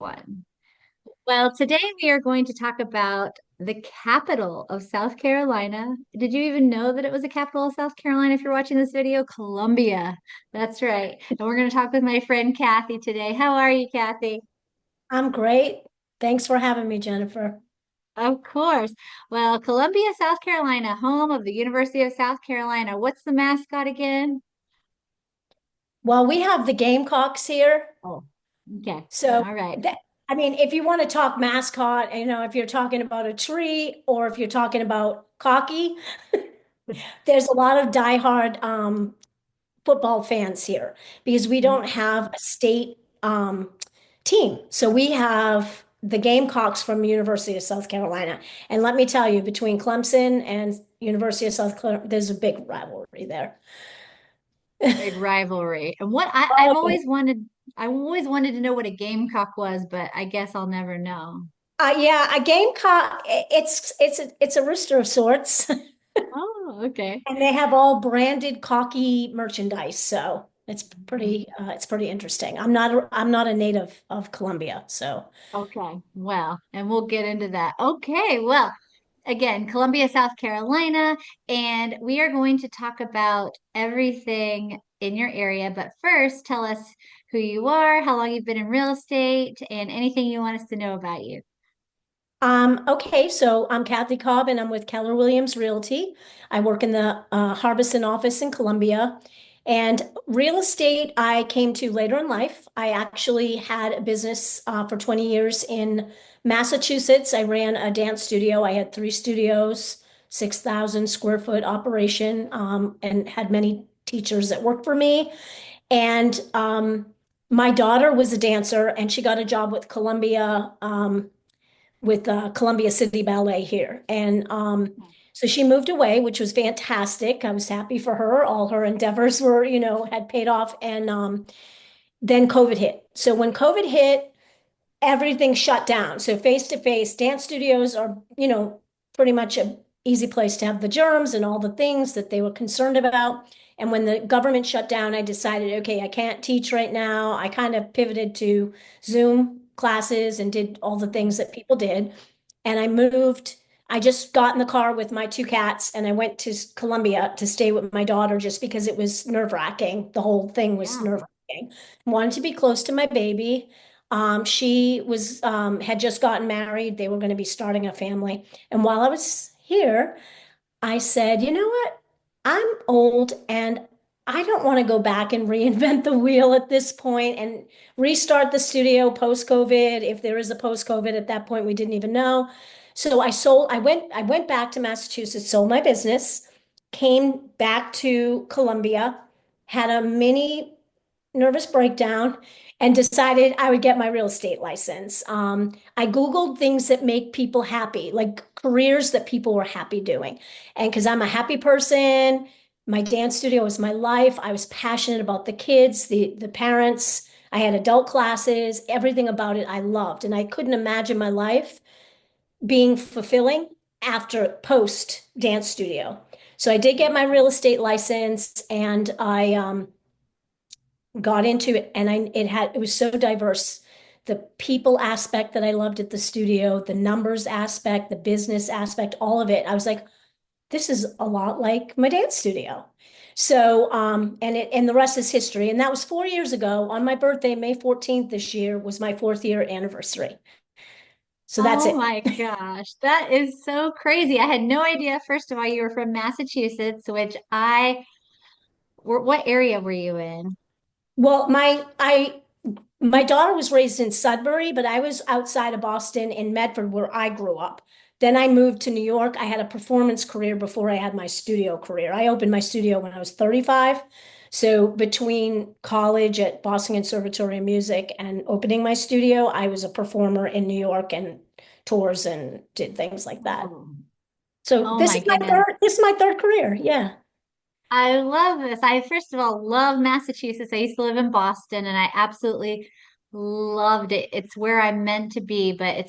one. Well, today we are going to talk about the capital of South Carolina. Did you even know that it was the capital of South Carolina if you're watching this video? Columbia. That's right. And we're going to talk with my friend Kathy today. How are you, Kathy? I'm great. Thanks for having me, Jennifer. Of course. Well, Columbia, South Carolina, home of the University of South Carolina. What's the mascot again? Well, we have the Gamecocks here. Oh, okay. So All right. that, I mean, if you want to talk mascot, if you're talking about a tree or if you're talking about cocky, there's a lot of diehard football fans here because we don't have a state team. So we have the Gamecocks from University of South Carolina. And let me tell you, between Clemson and University of South Carolina, there's a big rivalry there. Big rivalry. And Oh, I always wanted to know what a gamecock was, but I guess I'll never know. yeah, a gamecock. It's a rooster of sorts, Oh, okay. and they have all branded cocky merchandise. So Mhm. it's pretty interesting. I'm not a native of Columbia, so Okay. Well, and we'll get into that. Okay. Well, again, Columbia, South Carolina, and we are going to talk about everything in your area. But first, tell us who you are, how long you've been in real estate, and anything you want us to know about you. okay. So I'm Kathy Cobb, and I'm with Keller Williams Realty. I work in the Harbison office in Columbia. And real estate, I came to later in life. I actually had a business for 20 years in Massachusetts. I ran a dance studio. I had three studios, 6,000 square foot operation, and had many teachers that worked for me. And my daughter was a dancer, and she got a job with Columbia City Ballet here. And so she moved away, which was fantastic. I was happy for her. All her endeavors had paid off. And then COVID hit. So when COVID hit, everything shut down. So face to face dance studios are, pretty much an easy place to have the germs and all the things that they were concerned about. And when the government shut down, I decided, okay, I can't teach right now. I kind of pivoted to Zoom classes and did all the things that people did. And I moved. I just got in the car with my two cats and I went to Columbia to stay with my daughter just because it was nerve-wracking. The whole thing was Yeah. nerve-wracking. Wanted to be close to my baby. She was had just gotten married. They were going to be starting a family. And while I was here, I said, you know what? I'm old and I don't want to go back and reinvent the wheel at this point and restart the studio post-COVID. If there is a post-COVID at that point, we didn't even know. So I went back to Massachusetts, sold my business, came back to Columbia, had a mini nervous breakdown and decided I would get my real estate license. I Googled things that make people happy, like careers that people were happy doing. And because I'm a happy person, my dance studio was my life. I was passionate about the kids, the parents. I had adult classes, everything about it I loved. And I couldn't imagine my life being fulfilling after post dance studio. So I did get my real estate license and I got into it and it was so diverse. The people aspect that I loved at the studio, the numbers aspect, the business aspect, all of it. I was like, this is a lot like my dance studio. So, and the rest is history. And that was 4 years ago on my birthday, May 14th this year was my fourth year anniversary. So that's Oh it. my gosh, that is so crazy. I had no idea, first of all, you were from Massachusetts, what area were you in? Well, my daughter was raised in Sudbury, but I was outside of Boston in Medford where I grew up. Then I moved to New York. I had a performance career before I had my studio career. I opened my studio when I was 35. So between college at Boston Conservatory of Music and opening my studio, I was a performer in New York and tours and did things like that. Oh, So oh my goodness. this is my third career. Yeah. I love this. I first of all love Massachusetts. I used to live in Boston and I absolutely loved it. It's where I'm meant to be, but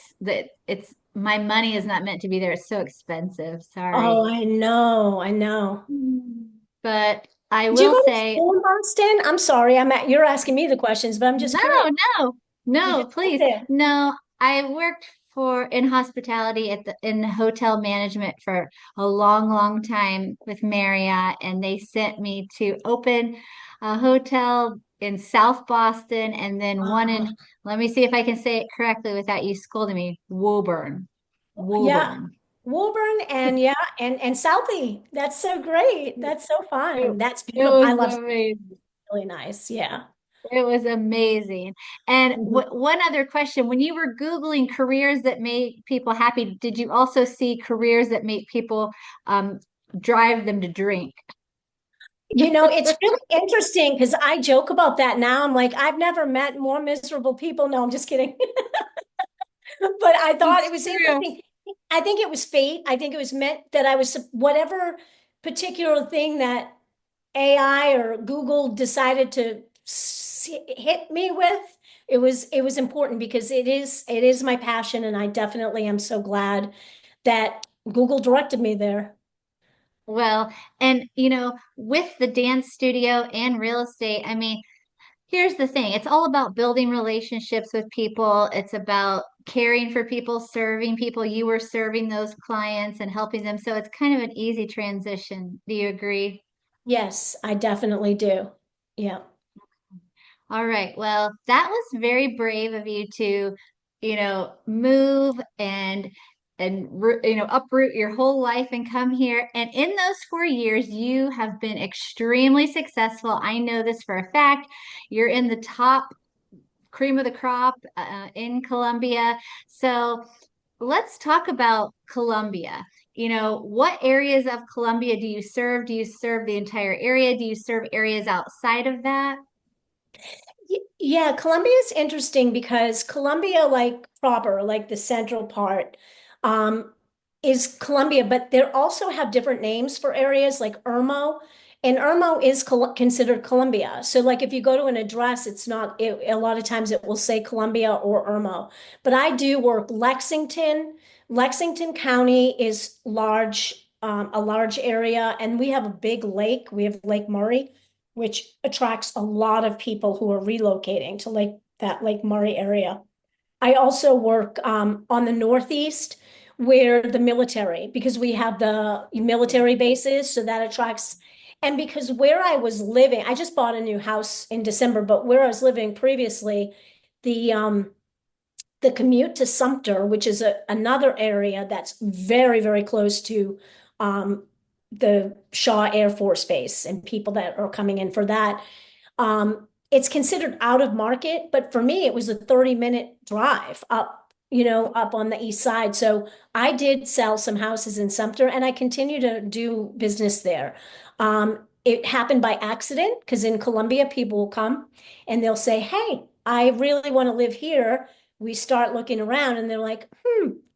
it's my money is not meant to be there. It's so expensive. Sorry. Oh, I know. I know. But I Did you will go to say, school in Boston? I'm sorry, you're asking me the questions, but I'm just no, curious. no. You No, just sit please. there. No, I worked for in hospitality in hotel management for a long, long time with Marriott, and they sent me to open a hotel in South Boston and then one Uh, in, let me see if I can say it correctly without you scolding me, Woburn. yeah. Woburn. Woburn and yeah, and Southie. That's so great. That's so It, fun. That's it beautiful. I was love amazing. really nice. Yeah. It was amazing. And Mhm. one other question, when you were Googling careers that make people happy, did you also see careers that make people um, drive them to drink? It's really interesting because I joke about that now. I'm like, I've never met more miserable people. No, I'm just kidding. But I thought It's it was true. interesting. I think it was fate. I think it was meant that I was whatever particular thing that AI or Google decided to hit me with. It was important because it is my passion, and I definitely am so glad that Google directed me there. Well, and with the dance studio and real estate, I mean, here's the thing. It's all about building relationships with people. It's about caring for people, serving people. You were serving those clients and helping them. So it's kind of an easy transition. Do you agree? Yes, I definitely do. Yeah. All right. Well, that was very brave of you to, move and uproot your whole life and come here. And in those 4 years, you have been extremely successful. I know this for a fact. You're in the top cream of the crop in Columbia. So let's talk about Columbia. What areas of Columbia do you serve? Do you serve the entire area? Do you serve areas outside of that? Yeah, Columbia is interesting because Columbia, like proper, like the central part, um, is Columbia, but they also have different names for areas like Irmo, and Irmo is considered Columbia. So, like if you go to an address, it's not, a lot of times it will say Columbia or Irmo. But I do work Lexington. Lexington County is large, a large area, and we have a big lake. We have Lake Murray, which attracts a lot of people who are relocating to Lake Murray area. I also work on the Northeast where the military, because we have the military bases, so that attracts. And because where I was living, I just bought a new house in December, but where I was living previously, the um, the commute to Sumter, which is another area that's very, very close to the Shaw Air Force Base and people that are coming in for that. It's considered out of market, but for me, it was a 30-minute drive up on the east side. So I did sell some houses in Sumter and I continue to do business there. It happened by accident because in Columbia, people will come and they'll say, "Hey, I really want to live here." We start looking around and they're like,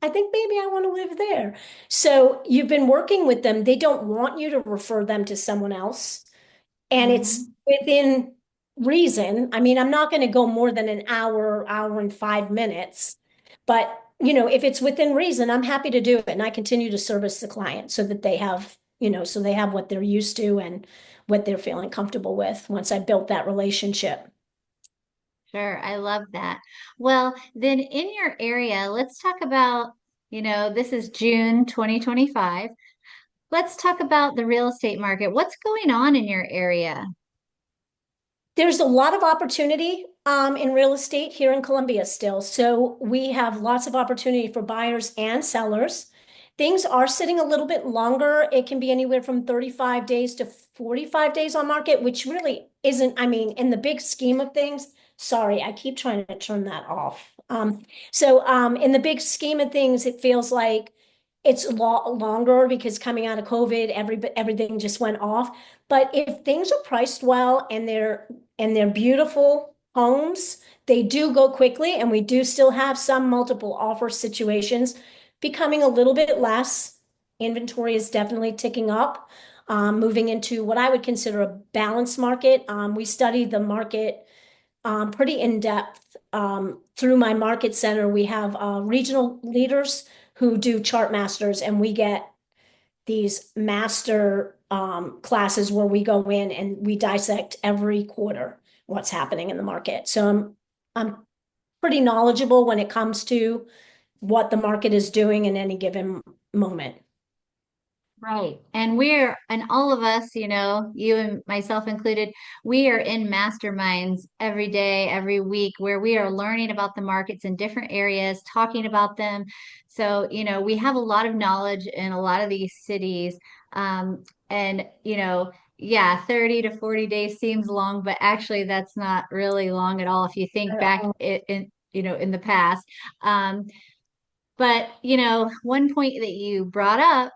I think maybe I want to live there. So you've been working with them. They don't want you to refer them to someone else. And it's Mhm. within reason. I mean, I'm not going to go more than an hour, hour and 5 minutes. But, if it's within reason, I'm happy to do it. And I continue to service the client so that so they have what they're used to and what they're feeling comfortable with once I built that relationship. Sure, I love that. Well, then in your area, let's talk about, this is June 2025. Let's talk about the real estate market. What's going on in your area? There's a lot of opportunity in real estate here in Columbia still. So we have lots of opportunity for buyers and sellers. Things are sitting a little bit longer. It can be anywhere from 35 days to 45 days on market, which really isn't, I mean, in the big scheme of things, sorry, I keep trying to turn that off. In the big scheme of things, it feels like it's longer because coming out of COVID, everything just went off. But if things are priced well and they're beautiful homes, they do go quickly, and we do still have some multiple offer situations becoming a little bit less. Inventory is definitely ticking up, moving into what I would consider a balanced market. We study the market pretty in depth. Through my market center, we have regional leaders who do chart masters, and we get these master classes where we go in and we dissect every quarter what's happening in the market. So I'm pretty knowledgeable when it comes to what the market is doing in any given moment. Right. And all of us, you and myself included, we are in masterminds every day, every week, where we are learning about the markets in different areas, talking about them. So, we have a lot of knowledge in a lot of these cities. And, yeah, 30 to 40 days seems long, but actually that's not really long at all if you think back in the past. Um, but, one point that you brought up,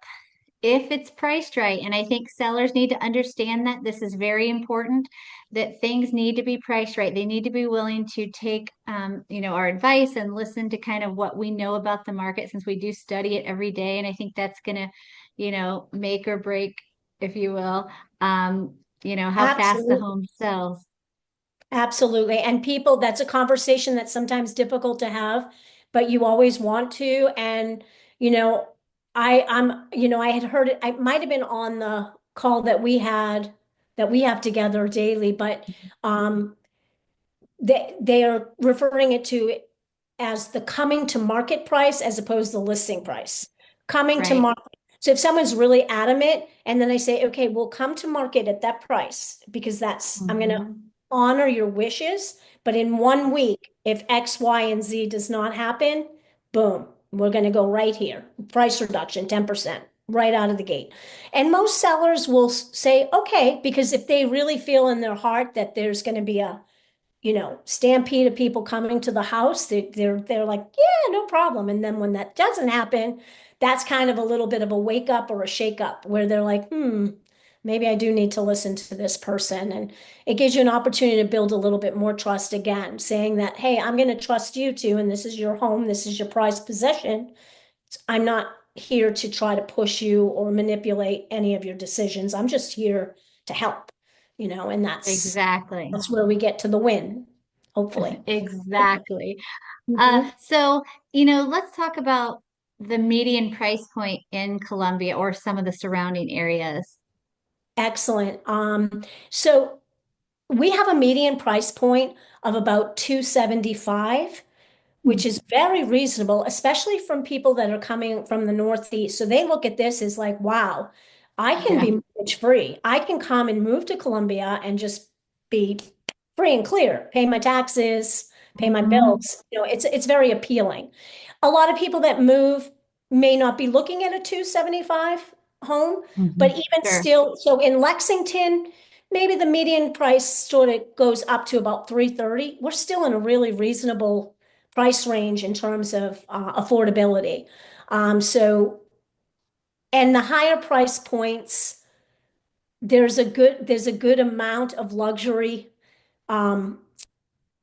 if it's priced right. And I think sellers need to understand that this is very important, that things need to be priced right. They need to be willing to take, our advice and listen to kind of what we know about the market since we do study it every day. And I think that's going to, make or break, if you will, how fast the Absolutely. home sells. Absolutely. And people, that's a conversation that's sometimes difficult to have, but you always want to. And, you know, I had heard it, I might have been on the call that we have together daily, but they are referring it to as the coming to market price as opposed to listing price. Coming to Right. market. So if someone's really adamant and then I say, okay, we'll come to market at that price because I'm going to Mhm. honor your wishes. But in 1 week, if X, Y, and Z does not happen, boom, we're going to go right here. Price reduction, 10%, right out of the gate. And most sellers will say, okay, because if they really feel in their heart that there's going to be a stampede of people coming to the house, they're like, yeah, no problem. And then when that doesn't happen, that's kind of a little bit of a wake up or a shake up where they're like, maybe I do need to listen to this person. And it gives you an opportunity to build a little bit more trust again, saying that, hey, I'm going to trust you too, and this is your home, this is your prized possession. I'm not here to try to push you or manipulate any of your decisions. I'm just here to help, and Exactly. that's where we get to the win, hopefully. Exactly. Mhm. So, let's talk about the median price point in Columbia or some of the surrounding areas. Excellent. So we have a median price point of about 275, which is very reasonable, especially from people that are coming from the Northeast. So they look at this as like, wow, I can Yeah. be mortgage free. I can come and move to Columbia and just be free and clear, pay my taxes, pay my Hmm. bills. It's very appealing. A lot of people that move may not be looking at a 275 home, but Hmm. even Sure. still, so in Lexington, maybe the median price sort of goes up to about 330. We're still in a really reasonable price range in terms of affordability. So, and the higher price points, there's a good amount of luxury um,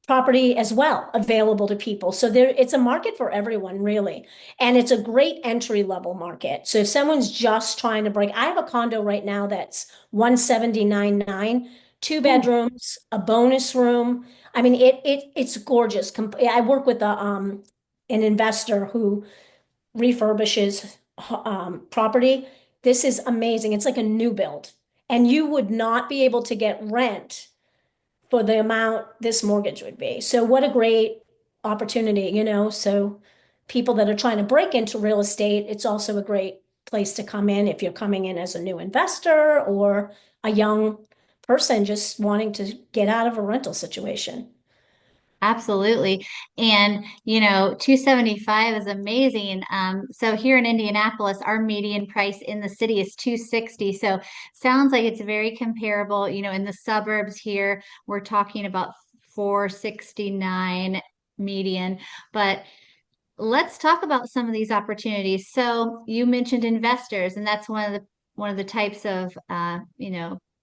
property as well available to people. So it's a market for everyone, really. And it's a great entry level market. So if someone's just trying to break, I have a condo right now that's 179.9, two Ooh. bedrooms, a bonus room. I mean, it's gorgeous. I work with an investor who refurbishes property. This is amazing. It's like a new build. And you would not be able to get rent for the amount this mortgage would be. So what a great opportunity. So people that are trying to break into real estate, it's also a great place to come in if you're coming in as a new investor or a young person just wanting to get out of a rental situation. Absolutely. And, 275 is amazing. So here in Indianapolis, our median price in the city is 260. So sounds like it's very comparable. In the suburbs here, we're talking about 469 median. But let's talk about some of these opportunities. So you mentioned investors, and that's one of the types of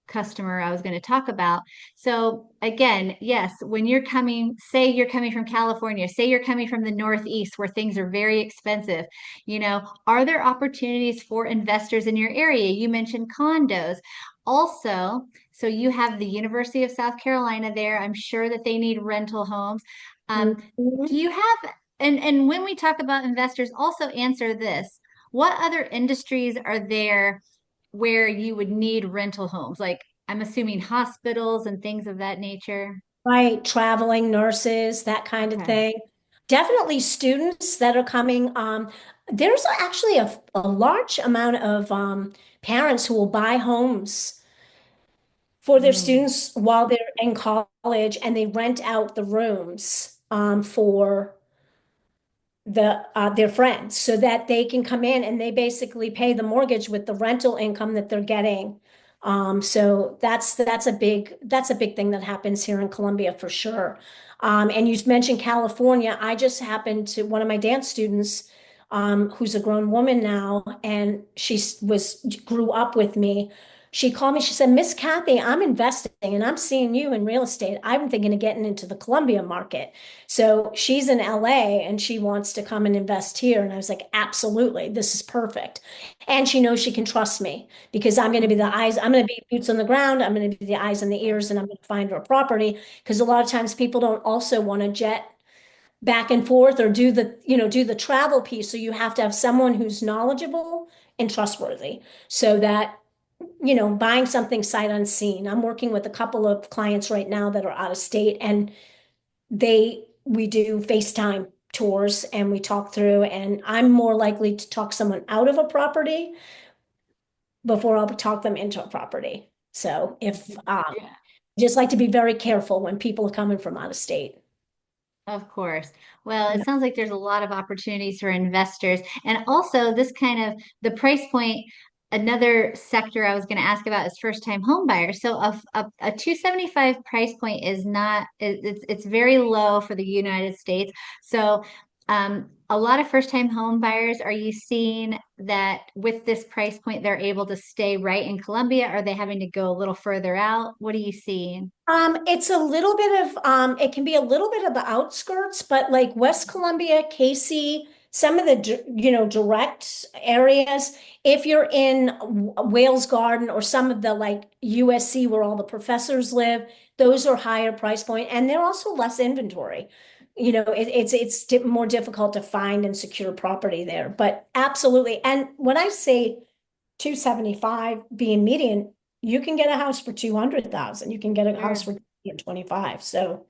customer I was going to talk about. So again, yes, when say you're coming from California, say you're coming from the Northeast where things are very expensive, are there opportunities for investors in your area? You mentioned condos. Also, so you have the University of South Carolina there. I'm sure that they need rental homes. Do Mhm. you have and when we talk about investors, also answer this. What other industries are there where you would need rental homes? Like I'm assuming hospitals and things of that nature. right, traveling nurses, that kind of Okay. thing. Definitely students that are coming. There's actually a large amount of parents who will buy homes for their Mm, students while they're in college, and they rent out the rooms for their friends so that they can come in and they basically pay the mortgage with the rental income that they're getting. So that's a big thing that happens here in Columbia for sure. And you mentioned California. I just happened to one of my dance students, who's a grown woman now, and grew up with me. She called me. She said, "Miss Kathy, I'm investing and I'm seeing you in real estate. I'm thinking of getting into the Columbia market." So she's in LA and she wants to come and invest here. And I was like, absolutely, this is perfect. And she knows she can trust me because I'm going to be the mhm. eyes, I'm going to be boots on the ground, I'm going to be the eyes and the ears, and I'm going to find her a property. Because a lot of times people don't also want to jet back and forth or do the travel piece. So you have to have someone who's knowledgeable and trustworthy so that buying something sight unseen. I'm working with a couple of clients right now that are out of state, and we do FaceTime tours and we talk through, and I'm more likely to talk someone out of a property before I'll talk them into a property. So if Yeah. just like to be very careful when people are coming from out of state. Of course. Well, it Yeah. sounds like there's a lot of opportunities for investors. And also, this kind of the price point, another sector I was going to ask about is first-time home buyers. So a 275 price point is not it's very low for the United States. So a lot of first-time home buyers, are you seeing that with this price point, they're able to stay right in Columbia? Are they having to go a little further out? What are you seeing? It's a little bit of it can be a little bit of the outskirts, but like West Columbia, Casey, some of the direct areas. If you're in Wales Garden or some of the like USC where all the professors live, those are higher price point, and they're also less inventory. It's more difficult to find and secure property there, but absolutely. And when I say 275 being median, you can get a house for 200,000. You can get a house Sure. for 25. So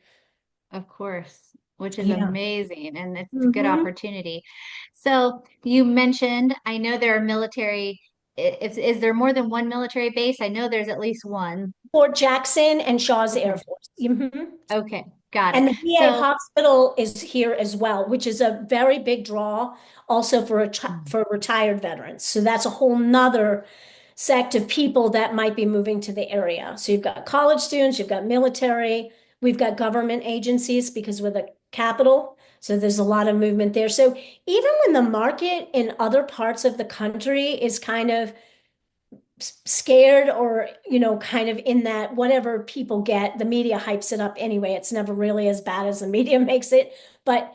Of course, which is yeah. amazing and it's a good Hmm. opportunity. So you mentioned, I know there are military, is there more than one military base? I know there's at least one. Fort Jackson and Shaw's Air Okay. Force. Hmm. Okay, got it. And the VA So, hospital is here as well, which is a very big draw also for retired veterans. So that's a whole nother sect of people that might be moving to the area. So you've got college students, you've got military, we've got government agencies because we're the capital. So there's a lot of movement there. So even when the market in other parts of the country is kind of scared or kind of in that whatever people get, the media hypes it up anyway. It's never really as bad as the media makes it, but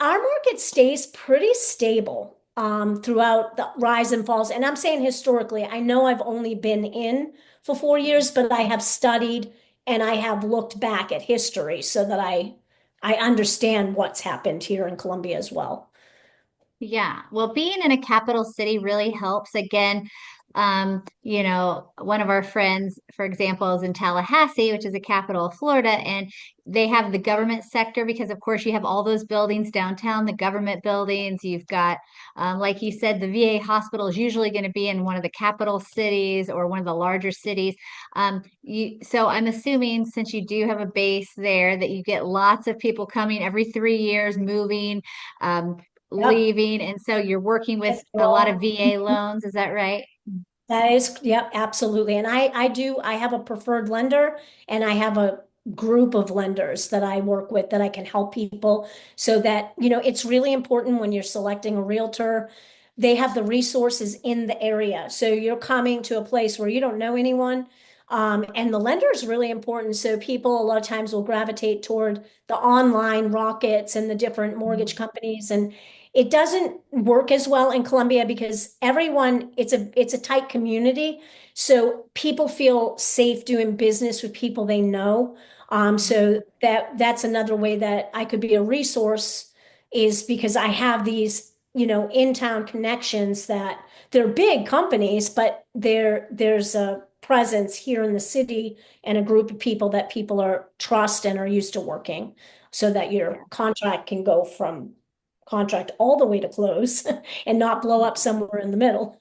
our market stays pretty stable throughout the rise and falls. And I'm saying historically, I know I've only been in for 4 years, but I have studied and I have looked back at history so that I understand what's happened here in Columbia as well. yeah, well, being in a capital city really helps. Again, one of our friends, for example, is in Tallahassee, which is the capital of Florida, and they have the government sector because, of course, you have all those buildings downtown, the government buildings. You've got, like you said, the VA hospital is usually going to be in one of the capital cities or one of the larger cities. So I'm assuming since you do have a base there, that you get lots of people coming every 3 years, moving. Um, Yep. Leaving. And so you're working with Yes, a lot of girl. VA loans. Is that right? That is, yep, absolutely. And I have a preferred lender and I have a group of lenders that I work with that I can help people so that, it's really important when you're selecting a realtor. They have the resources in the area. So you're coming to a place where you don't know anyone. And the lender is really important. So people a lot of times will gravitate toward the online rockets and the different mortgage companies. And it doesn't work as well in Columbia because it's a tight community. So people feel safe doing business with people they know. Mhm. So that's another way that I could be a resource is because I have these, in-town connections that they're big companies, but there's a presence here in the city and a group of people that people are trust and are used to working so that your Yeah. contract can go from contract all the way to close and not blow up somewhere in the middle.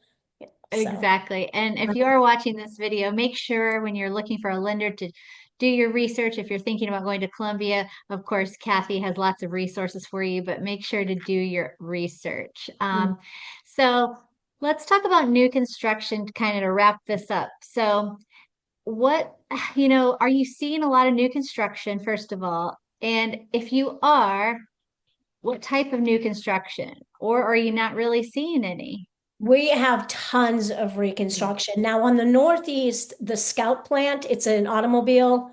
So, Exactly. And if you are watching this video, make sure when you're looking for a lender to do your research. If you're thinking about going to Columbia, of course, Kathy has lots of resources for you, but make sure to do your research. So let's talk about new construction kind of to wrap this up. So what, are you seeing a lot of new construction, first of all? And if you are, what type of new construction? Or are you not really seeing any? we have tons of reconstruction. Now on the Northeast, the Scout plant, it's an automobile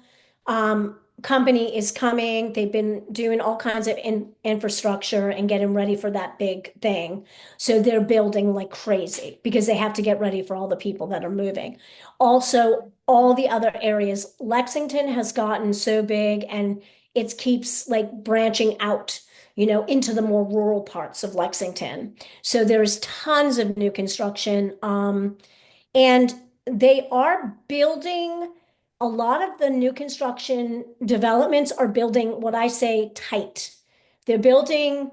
company is coming. They've been doing all kinds of infrastructure and getting ready for that big thing. So they're building like crazy because they have to get ready for all the people that are moving. Also, all the other areas, Lexington has gotten so big and it keeps like branching out, into the more rural parts of Lexington. So there's tons of new construction. And they are building a lot of the new construction developments are building what I say tight. They're building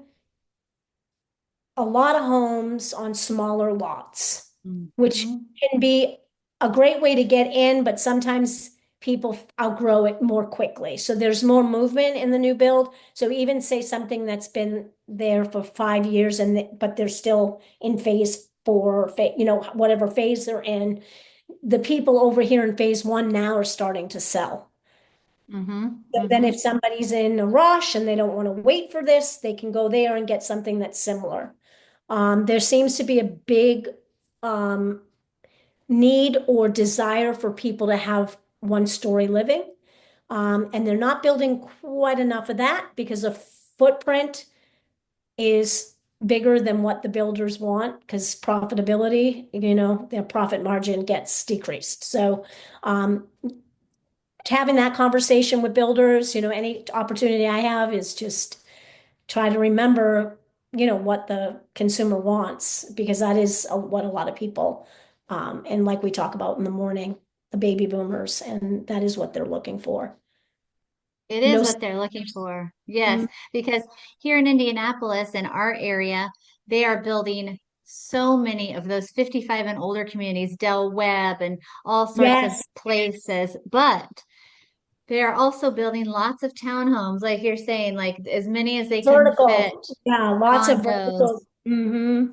a lot of homes on smaller lots, which Mhm. can be a great way to get in, but sometimes people outgrow it more quickly. So there's more movement in the new build. So even say something that's been there for 5 years but they're still in phase four, whatever phase they're in. The people over here in phase one now are starting to sell. Mm-hmm. So then if Mm-hmm. somebody's in a rush and they don't want to wait for this, they can go there and get something that's similar. There seems to be a big um, need or desire for people to have one-story living. And they're not building quite enough of that because the footprint is bigger than what the builders want because profitability, their profit margin gets decreased. So having that conversation with builders, any opportunity I have is just try to remember, what the consumer wants, because that is what a lot of people, and like we talk about in the morning, the baby boomers, and that is what they're looking for. It is No, what they're looking for. Yes, mm, because here in Indianapolis, in our area, they are building so many of those 55 and older communities, Del Webb and all sorts of yes, places. But they are also building lots of townhomes, like you're saying, like as many as they can fit, vertical. Yeah, lots of condos, vertical. Hmm.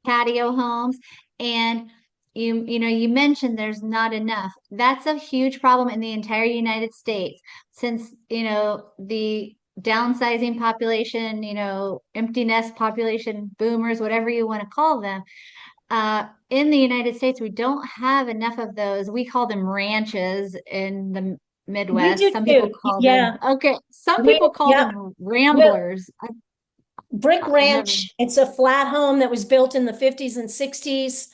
patio homes. And you mentioned there's not enough. That's a huge problem in the entire United States since, the downsizing population, empty nest population, boomers, whatever you want to call them. In the United States, we don't have enough of those. We call them ranches in the We Midwest. do Some people too. call them, Yeah, okay, some people call yeah. them We're ramblers. Brick I've never. Ranch. It's a flat home that was built in the 50s and 60s.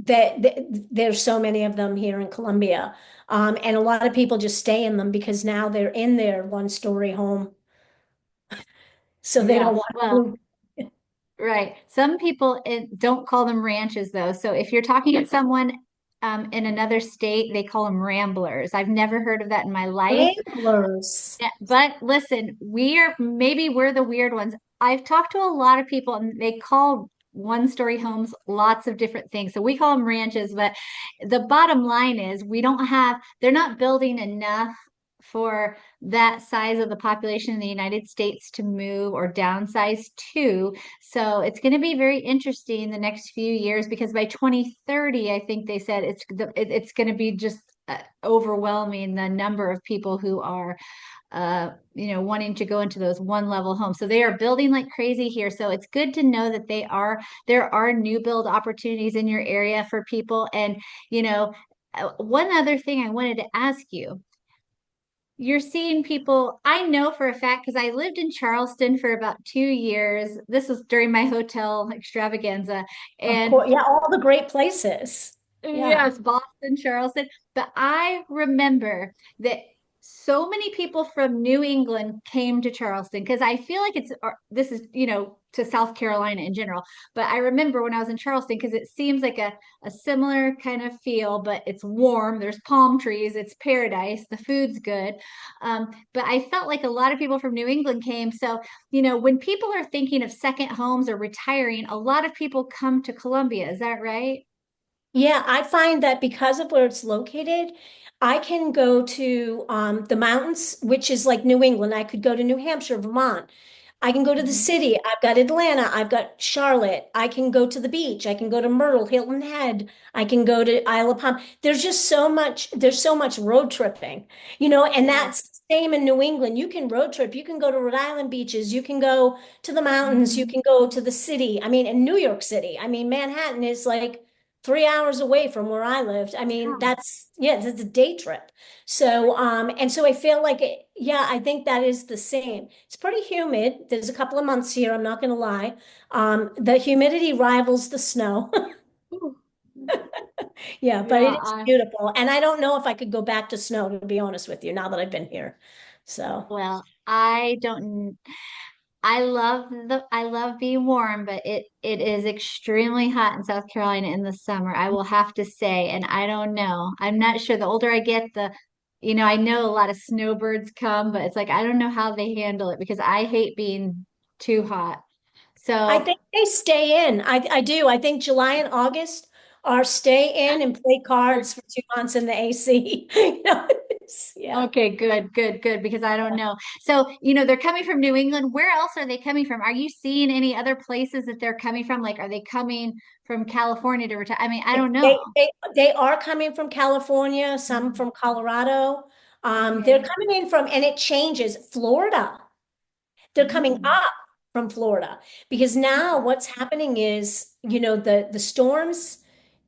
That there's so many of them here in Columbia. And a lot of people just stay in them because now they're in their one-story home, so they Yeah. don't want to Well, move. right. Some people don't call them ranches, though. So if you're talking to someone in another state, they call them ramblers. I've never heard of that in my life. Ramblers. Yeah, but listen, maybe we're the weird ones. I've talked to a lot of people and they call one-story homes lots of different things. So we call them ranches, but the bottom line is they're not building enough for that size of the population in the United States to move or downsize to. So it's going to be very interesting the next few years because by 2030, I think they said it's going to be just overwhelming the number of people who are wanting to go into those one level homes. So they are building like crazy here. So it's good to know that there are new build opportunities in your area for people. And, one other thing I wanted to ask you, you're seeing people, I know for a fact, because I lived in Charleston for about 2 years. This was during my hotel extravaganza. Of And course, yeah, all the great places. Yeah. yes, Boston, Charleston. But I remember that so many people from New England came to Charleston because I feel like this is, to South Carolina in general. But I remember when I was in Charleston, because it seems like a similar kind of feel, but it's warm. There's palm trees. It's paradise. The food's good. But I felt like a lot of people from New England came. So, when people are thinking of second homes or retiring, a lot of people come to Columbia. Is that right? Yeah, I find that because of where it's located, I can go to the mountains, which is like New England. I could go to New Hampshire, Vermont. I can go to the Mhm. city. I've got Atlanta. I've got Charlotte. I can go to the beach. I can go to Myrtle, Hilton Head. I can go to Isle of Palm. There's so much road tripping, and Yeah. that's the same in New England. You can road trip. You can go to Rhode Island beaches. You can go to the mountains. You Mhm. can go to the city. I mean, in New York City. I mean, Manhattan is like 3 hours away from where I lived. I mean, Yeah. yeah, it's a day trip. So, and so I feel like yeah, I think that is the same. It's pretty humid. There's a couple of months here, I'm not going to lie. The humidity rivals the snow. Ooh. Yeah, but Yeah, it is beautiful. And I don't know if I could go back to snow, to be honest with you, now that I've been here. So, well, I don't I love being warm, but it is extremely hot in South Carolina in the summer. I will have to say, and I don't know. I'm not sure. The older I get, I know a lot of snowbirds come, but it's like I don't know how they handle it because I hate being too hot. I So, think they stay in. I do. I think July and August are stay in and play cards for 2 months in the AC. Yeah. okay, good, good, good, because I don't know. So, they're coming from New England. Where else are they coming from? Are you seeing any other places that they're coming from? Like, are they coming from California to retire? I mean, I don't know. They are coming from California, some Mhm. from Colorado. They're Okay. coming in from, and it changes. Florida. They're coming Mm. up from Florida because now what's happening is, the storms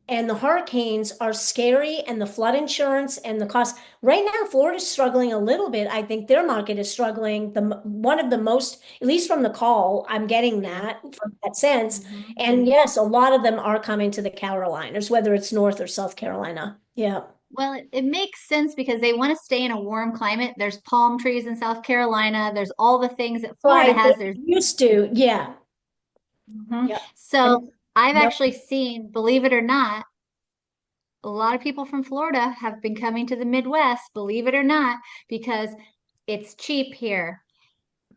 and the hurricanes are scary and the flood insurance and the cost. Right now, Florida's struggling a little bit. I think their market is struggling. One of the most, at least from the call, I'm getting Yeah. that from that sense. Mhm. And yes, a lot of them are coming to the Carolinas, whether it's North or South Carolina. Yeah. Well, it makes sense because they want to stay in a warm climate. There's palm trees in South Carolina. There's all the things that Florida Right. They has. There's used to. Yeah. Mhm. Yep. So And I've no, actually seen, believe it or not, a lot of people from Florida have been coming to the Midwest, believe it or not, because it's cheap here.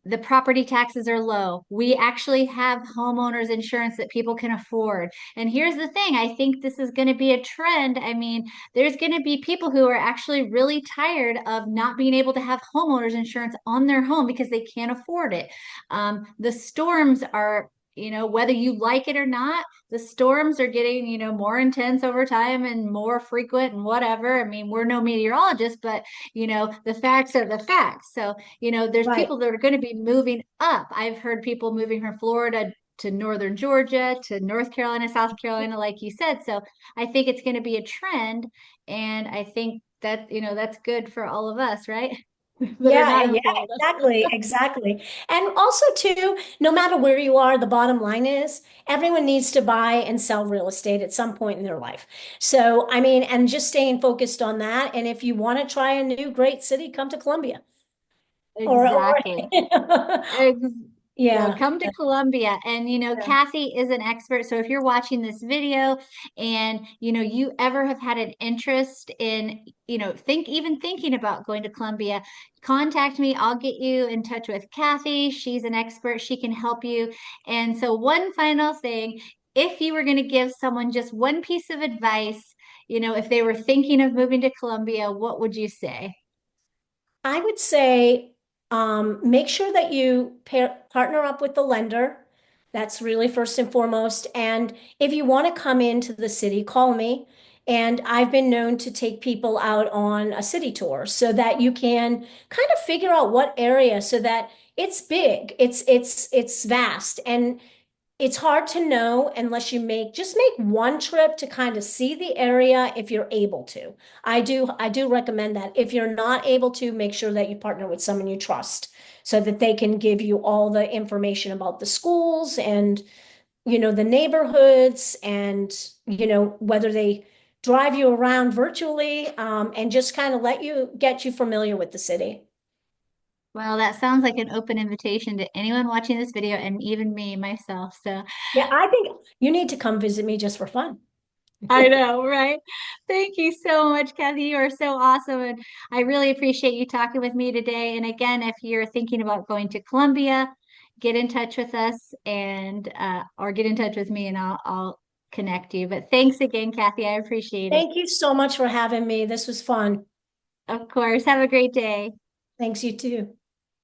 The property taxes are low. We actually have homeowners insurance that people can afford. And here's the thing, I think this is going to be a trend. I mean, there's going to be people who are actually really tired of not being able to have homeowners insurance on their home because they can't afford it. The storms are, whether you like it or not, the storms are getting, more intense over time and more frequent and whatever. I mean, we're no meteorologists, but, the facts are the facts. So, there's right. people that are going to be moving up. I've heard people moving from Florida to northern Georgia to North Carolina, South Carolina, like you said. So I think it's going to be a trend. And I think that, that's good for all of us, right? That are Yeah, not yeah, in Florida. exactly, exactly. And also too, no matter where you are, the bottom line is everyone needs to buy and sell real estate at some point in their life. So, I mean, and just staying focused on that. And if you want to try a new great city, come to Columbia. Or Exactly. Ex- yeah, yeah. come to Columbia. And, Yeah. Kathy is an expert. So if you're watching this video and, you ever have had an interest in, even thinking about going to Columbia, contact me. I'll get you in touch with Kathy. She's an expert. She can help you. And so one final thing, if you were going to give someone just one piece of advice, if they were thinking of moving to Columbia, what would you say? I would say make sure that you partner up with the lender. That's really first and foremost. And if you want to come into the city, call me. And I've been known to take people out on a city tour so that you can kind of figure out what area so that it's big, it's vast. And it's hard to know unless you just make one trip to kind of see the area if you're able to. I do recommend that. If you're not able to, make sure that you partner with someone you trust so that they can give you all the information about the schools and the neighborhoods and whether they drive you around virtually and just kind of let you get you familiar with the city. Well, that sounds like an open invitation to anyone watching this video and even me myself. So Yeah, I think you need to come visit me just for fun. I know, right? Thank you so much, Kathy. You are so awesome. And I really appreciate you talking with me today. And again, if you're thinking about going to Columbia, get in touch with us and or get in touch with me and I'll connect you. But thanks again, Kathy. I appreciate it. Thank you so much for having me. This was fun. Of course. Have a great day. Thanks, you too.